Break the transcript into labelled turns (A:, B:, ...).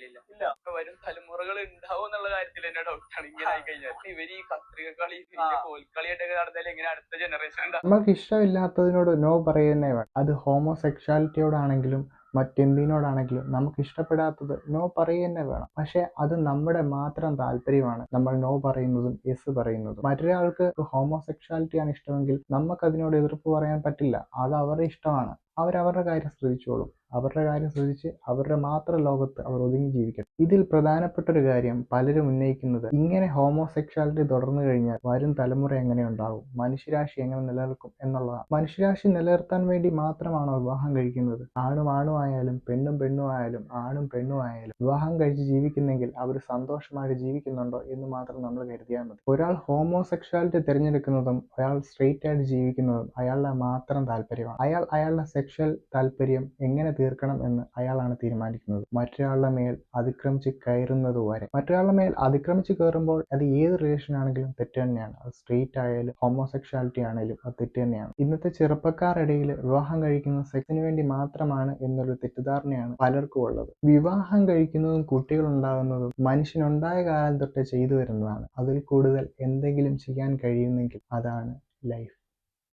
A: ഇല്ല. ഇപ്പൊ വരും തലമുറകൾ ഉണ്ടാവും എന്നുള്ള കാര്യത്തിൽ തന്നെ ഡൗട്ടാണ്. ഇങ്ങനെ ആയി കഴിഞ്ഞാൽ ഇവര് ഈ കത്രിക കളി കോൽക്കളിയായിട്ടൊക്കെ നടന്നാൽ എങ്ങനെ അടുത്ത ജനറേഷൻ ഉണ്ടാവും?
B: നമ്മൾക്ക് ഇഷ്ടമില്ലാത്തതിനോട് നോ പറയുന്നേ വേണം. അത് ഹോമോസെക്ഷാലിറ്റിയോടാണെങ്കിലും മറ്റെന്തിനോടാണെങ്കിലും നമുക്ക് ഇഷ്ടപ്പെടാത്തത് നോ പറയുന്നേ വേണം. പക്ഷെ അത് നമ്മുടെ മാത്രം താല്പര്യമാണ് നമ്മൾ നോ പറയുന്നതും യെസ് പറയുന്നതും. മറ്റൊരാൾക്ക് ഹോമോസെക്ഷാലിറ്റിയാണ് ഇഷ്ടമെങ്കിൽ നമുക്ക് അതിനോട് എതിർപ്പ് പറയാൻ പറ്റില്ല. അത് അവരുടെ ഇഷ്ടമാണ്. അവരവരുടെ കാര്യം ശ്രദ്ധിച്ചോളും. അവരുടെ കാര്യം ശ്രദ്ധിച്ച് അവരുടെ മാത്രം ലോകത്ത് അവർ ഒതുങ്ങി ജീവിക്കട്ടെ. ഇതിൽ പ്രധാനപ്പെട്ട ഒരു കാര്യം പലരും ഉന്നയിക്കുന്നത്, ഇങ്ങനെ ഹോമോസെക്ഷാലിറ്റി തുടർന്നു കഴിഞ്ഞാൽ വരും തലമുറ എങ്ങനെ ഉണ്ടാകും, മനുഷ്യരാശി എങ്ങനെ നിലനിൽക്കും എന്നുള്ളതാണ്. മനുഷ്യരാശി നിലനിർത്താൻ വേണ്ടി മാത്രമാണോ വിവാഹം കഴിക്കുന്നത്? ആണും ആയാലും പെണ്ണും ആയാലും ആണും പെണ്ണും ആയാലും വിവാഹം കഴിച്ച് ജീവിക്കുന്നെങ്കിൽ അവർ സന്തോഷമായിട്ട് ജീവിക്കുന്നുണ്ടോ എന്ന് മാത്രം നമ്മൾ കരുതിയാൽ മതി. ഒരാൾ ഹോമോസെക്ഷാലിറ്റി തിരഞ്ഞെടുക്കുന്നതും ഒരാൾ സ്ട്രെയിറ്റ് ആയിട്ട് ജീവിക്കുന്നതും അയാളുടെ മാത്രം താല്പര്യമാണ്. അയാളുടെ സെക്ഷൽ താല്പര്യം എങ്ങനെ തീർക്കണം എന്ന് അയാളാണ് തീരുമാനിക്കുന്നത്. മറ്റൊരാളുടെ മേൽ അതിക്രമിച്ച് കയറുന്നത് വരെ. മറ്റൊരാളുടെ മേൽ അതിക്രമിച്ച് കയറുമ്പോൾ അത് ഏത് റിലേഷൻ ആണെങ്കിലും തെറ്റ് തന്നെയാണ്. അത് സ്ട്രെയിറ്റ് ആയാലും ഹോമോസെക്ഷാലിറ്റി ആണെങ്കിലും അത് തെറ്റ് തന്നെയാണ്. ഇന്നത്തെ ചെറുപ്പക്കാരിടയിൽ വിവാഹം കഴിക്കുന്നത് സെക്സിന് വേണ്ടി മാത്രമാണ് എന്നൊരു തെറ്റിദ്ധാരണയാണ് പലർക്കും ഉള്ളത്. വിവാഹം കഴിക്കുന്നതും കുട്ടികൾ ഉണ്ടാകുന്നതും മനുഷ്യനുണ്ടായ കാലം തൊട്ട് ചെയ്തു വരുന്നതാണ്. അതിൽ കൂടുതൽ എന്തെങ്കിലും ചെയ്യാൻ കഴിയുമെങ്കിൽ അതാണ് ലൈഫ്.